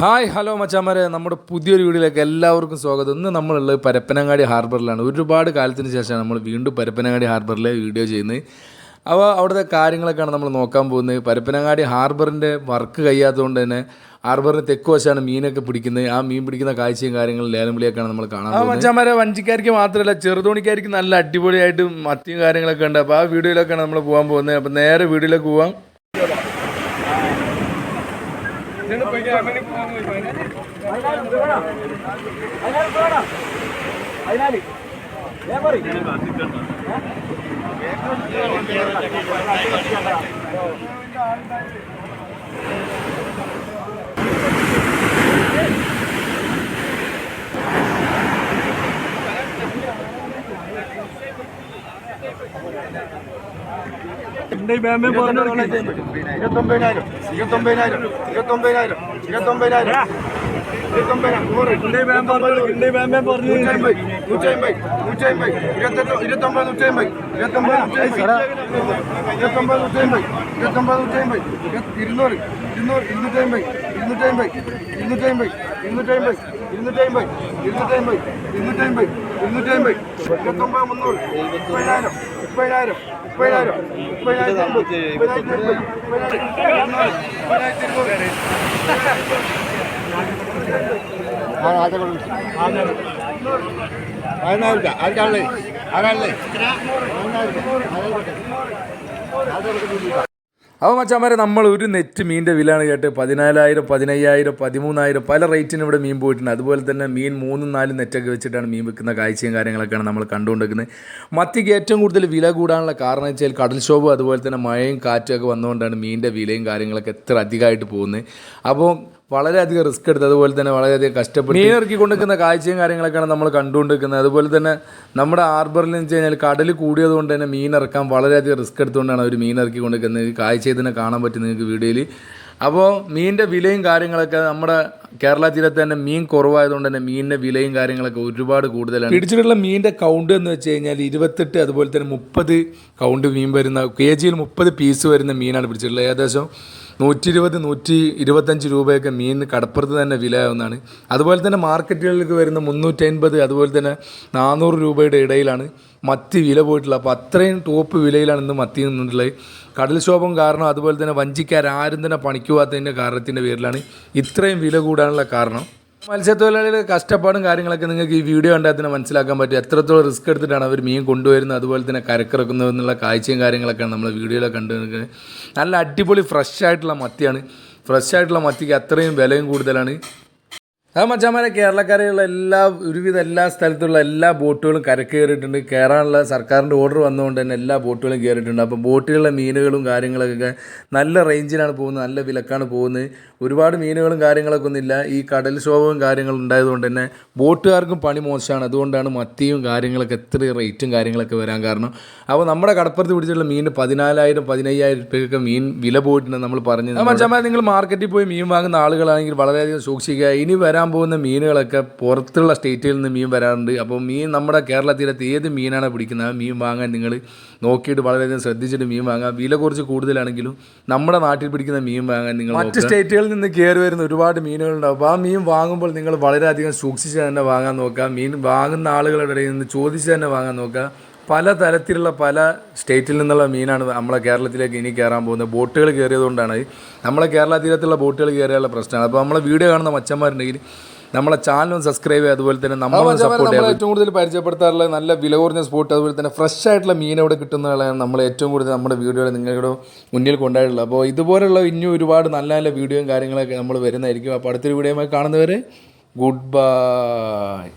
Hi hello മച്ചാമാരെ, നമ്മുടെ പുതിയൊരു വീഡിയോയിലേക്ക് എല്ലാവർക്കും സ്വാഗതം. ഇന്ന് നമ്മളുള്ളത് പരപ്പനങ്ങാടി ഹാർബറിലാണ്. ഒരുപാട് കാലത്തിന് ശേഷമാണ് നമ്മൾ വീണ്ടും പരപ്പനങ്ങാടി ഹാർബറിലെ വീഡിയോ ചെയ്യുന്നത്. അപ്പോൾ അവിടുത്തെ കാര്യങ്ങളൊക്കെയാണ് നമ്മൾ നോക്കാൻ പോകുന്നത്. പരപ്പനങ്ങാടി ഹാർബറിൻ്റെ വർക്ക് കഴിയാത്തതുകൊണ്ട് തന്നെ ഹാർബറിന് തെക്ക് വശമാണ് മീനൊക്കെ പിടിക്കുന്നത്. ആ മീൻ പിടിക്കുന്ന കാഴ്ചയും കാര്യങ്ങളും ലേലം വിളിയൊക്കെയാണ് നമ്മൾ കാണാൻ പോകുന്നത്. മച്ചാമാരെ, വഞ്ചിക്കാർക്ക് മാത്രമല്ല ചെറുതോണിക്കാർക്ക് നല്ല അടിപൊളിയായിട്ട് മത്തിയും കാര്യങ്ങളൊക്കെ ഉണ്ട്. അപ്പോൾ ആ വീഡിയോയിലൊക്കെയാണ് നമ്മൾ പോകാൻ പോകുന്നത്. അപ്പോൾ നേരെ വീഡിയോയിലേക്ക് പോകാം. അപ്പോൾ മച്ചാമാരെ, നമ്മൾ ഒരു നെറ്റ് മീനിൻ്റെ വിലയാണ് കേട്ട് 14,000, 15,000, 13,000 പല റേറ്റിന് ഇവിടെ മീൻ പോയിട്ടുണ്ട്. അതുപോലെ തന്നെ മീൻ 3-4 നെറ്റൊക്കെ വെച്ചിട്ടാണ് മീൻ വെക്കുന്ന കാഴ്ചയും കാര്യങ്ങളൊക്കെയാണ് നമ്മൾ കണ്ടുകൊണ്ടിരിക്കുന്നത്. മത്തിക്ക് ഏറ്റവും കൂടുതൽ വില കൂടാനുള്ള കാരണം വെച്ചാൽ കടൽക്ഷോഭം അതുപോലെ തന്നെ മഴയും കാറ്റുമൊക്കെ വന്നുകൊണ്ടാണ് മീനിൻ്റെ വിലയും കാര്യങ്ങളൊക്കെ എത്ര അധികമായിട്ട് പോകുന്നത്. അപ്പോൾ വളരെയധികം റിസ്ക് എടുത്ത് അതുപോലെ തന്നെ വളരെയധികം കഷ്ടപ്പെട്ട് മീൻ ഇറക്കി കൊണ്ടുവയ്ക്കുന്ന കാഴ്ചയും കാര്യങ്ങളൊക്കെയാണ് നമ്മൾ കണ്ടുകൊണ്ടിരിക്കുന്നത്. അതുപോലെ തന്നെ നമ്മുടെ ഹാർബറിൽ എന്ന് വെച്ച് കഴിഞ്ഞാൽ കടൽ കൂടിയത് കൊണ്ട് തന്നെ മീൻ ഇറക്കാൻ വളരെയധികം റിസ്ക് എടുത്തുകൊണ്ടാണ് അവർ മീൻ ഇറക്കി കൊണ്ടുവയ്ക്കുന്നത്. കാഴ്ച ഇതിനെ കാണാൻ പറ്റും നിങ്ങൾക്ക് വീഡിയോയിൽ. അപ്പോൾ മീനിൻ്റെ വിലയും കാര്യങ്ങളൊക്കെ നമ്മുടെ കേരള തീരത്ത് തന്നെ മീൻ കുറവായതുകൊണ്ട് തന്നെ മീനിൻ്റെ വിലയും കാര്യങ്ങളൊക്കെ ഒരുപാട് കൂടുതലാണ്. പിടിച്ചിട്ടുള്ള മീനിൻ്റെ കൗണ്ട് എന്ന് വെച്ച് കഴിഞ്ഞാൽ 28 അതുപോലെ തന്നെ 30 കൗണ്ട് മീൻ വരുന്ന KG 30 പീസ് വരുന്ന മീനാണ് പിടിച്ചിട്ടുള്ളത്. ഏകദേശം 120, 125 രൂപയൊക്കെ മീൻ കടപ്പുറത്ത് തന്നെ വിലയാവുന്നതാണ്. അതുപോലെ തന്നെ മാർക്കറ്റുകളിലേക്ക് വരുന്ന 350 അതുപോലെ തന്നെ 400 രൂപയുടെ ഇടയിലാണ് മത്തി വില പോയിട്ടുള്ളത്. അപ്പോൾ അത്രയും ടോപ്പ് വിലയിലാണ് ഇന്ന് മത്തി നിന്നിട്ടുള്ളത്. കടൽക്ഷോഭം കാരണം അതുപോലെ തന്നെ വഞ്ചിക്കാരും തന്നെ പണിക്ക് പോകാത്തതിൻ്റെ കാരണത്തിൻ്റെ പേരിലാണ് ഇത്രയും വില കൂടാനുള്ള കാരണം. മത്സ്യത്തൊഴിലാളികളുടെ കഷ്ടപ്പാടും കാര്യങ്ങളൊക്കെ നിങ്ങൾക്ക് ഈ വീഡിയോ കണ്ടാൽ തന്നെ മനസ്സിലാക്കാൻ പറ്റും. എത്രത്തോളം റിസ്ക് എടുത്തിട്ടാണ് അവർ മീൻ കൊണ്ടുവരുന്നത് അതുപോലെ തന്നെ കരക്കിറക്കുന്നത് എന്നുള്ള കാഴ്ചയും കാര്യങ്ങളൊക്കെയാണ് നമ്മൾ വീഡിയോയിലൊക്കെ കണ്ടുവരുന്നത്. നല്ല അടിപൊളി ഫ്രഷ് ആയിട്ടുള്ള മത്തിയാണ്. ഫ്രഷ് ആയിട്ടുള്ള മത്തിക്ക് അത്രയും വിലയും കൂടുതലാണ്. അത് മച്ചാമാരെ, കേരളക്കരയുള്ള ഒരുവിധം എല്ലാ സ്ഥലത്തുള്ള എല്ലാ ബോട്ടുകളും കരക്ക് കയറിയിട്ടുണ്ട്. കയറാനുള്ള സർക്കാരിൻ്റെ ഓർഡർ വന്നുകൊണ്ട് തന്നെ എല്ലാ ബോട്ടുകളും കയറിയിട്ടുണ്ട്. അപ്പോൾ ബോട്ടുകളിലെ മീനുകളും കാര്യങ്ങളൊക്കെ നല്ല റേഞ്ചിലാണ് പോകുന്നത്, നല്ല വിലക്കാണ് പോകുന്നത്. ഒരുപാട് മീനുകളും കാര്യങ്ങളൊക്കെ ഒന്നുമില്ല. ഈ കടൽക്ഷോഭവും കാര്യങ്ങളും ഉണ്ടായതുകൊണ്ട് തന്നെ ബോട്ടുകാർക്കും പണി മോശമാണ്. അതുകൊണ്ടാണ് മത്തിയും കാര്യങ്ങളൊക്കെ എത്ര റേറ്റും കാര്യങ്ങളൊക്കെ വരാൻ കാരണം. അപ്പോൾ നമ്മുടെ കടപ്പുറത്ത് പിടിച്ചിട്ടുള്ള മീൻ 14,000, 15,000 രൂപയൊക്കെ മീൻ വില പോയിട്ടുണ്ട് നമ്മൾ പറഞ്ഞത്. മച്ചാമാരെ, നിങ്ങൾ മാർക്കറ്റിൽ പോയി മീൻ വാങ്ങുന്ന ആളുകളാണെങ്കിൽ വളരെയധികം സൂക്ഷിക്കുക. ഇനി വരാൻ പോകുന്ന മീനുകളൊക്കെ പുറത്തുള്ള സ്റ്റേറ്റിൽ നിന്ന് മീൻ വരാറുണ്ട്. അപ്പോൾ മീൻ നമ്മുടെ കേരള തീരത്ത് ഏത് മീനാണ് പിടിക്കുന്നത് ആ മീൻ വാങ്ങാൻ നിങ്ങൾ നോക്കിയിട്ട് വളരെയധികം ശ്രദ്ധിച്ചിട്ട് മീൻ വാങ്ങാം. വില കുറച്ച് കൂടുതലാണെങ്കിലും നമ്മുടെ നാട്ടിൽ പിടിക്കുന്ന മീൻ വാങ്ങാൻ നിങ്ങൾ മറ്റ് സ്റ്റേറ്റുകളിൽ നിന്ന് കയറി വരുന്ന ഒരുപാട് മീനുകളുണ്ടാവും. അപ്പോൾ ആ മീൻ വാങ്ങുമ്പോൾ നിങ്ങൾ വളരെയധികം സൂക്ഷിച്ച് തന്നെ വാങ്ങാൻ നോക്കുക. മീൻ വാങ്ങുന്ന ആളുകളുടെ ഇടയിൽ നിന്ന് ചോദിച്ച് തന്നെ വാങ്ങാൻ നോക്കുക. പല തരത്തിലുള്ള പല സ്റ്റേറ്റിൽ നിന്നുള്ള മീനാണ് നമ്മളെ കേരളത്തിലേക്ക് ഇനി കയറാൻ പോകുന്നത്. ബോട്ടുകൾ കയറിയതുകൊണ്ടാണ് നമ്മളെ കേരള തീരത്തുള്ള ബോട്ടുകൾ കയറിയുള്ള പ്രശ്നമാണ്. അപ്പോൾ നമ്മളെ വീഡിയോ കാണുന്ന മച്ചന്മാരുണ്ടെങ്കിൽ നമ്മളെ ചാനലും സബ്സ്ക്രൈബ് ചെയ്യുക. അതുപോലെ തന്നെ നമ്മളെ സപ്പോർട്ട് ചെയ്യുക. ഏറ്റവും കൂടുതൽ പരിചയപ്പെടുത്താറുള്ള നല്ല വില കുറഞ്ഞ സ്പോട്ട് അതുപോലെ തന്നെ ഫ്രഷ് ആയിട്ടുള്ള മീൻ അവിടെ കിട്ടുന്നതാണ് നമ്മൾ ഏറ്റവും കൂടുതൽ നമ്മുടെ വീഡിയോയിൽ നിങ്ങളുടെ മുന്നിൽ കൊണ്ടുപോയിട്ടുള്ളത്. അപ്പോൾ ഇതുപോലുള്ള ഇനിയും ഒരുപാട് നല്ല നല്ല വീഡിയോയും കാര്യങ്ങളൊക്കെ നമ്മൾ വരുന്നതായിരിക്കും. അപ്പോൾ അടുത്തൊരു വീഡിയോയുമായി കാണുന്നവരെ ഗുഡ് ബൈ.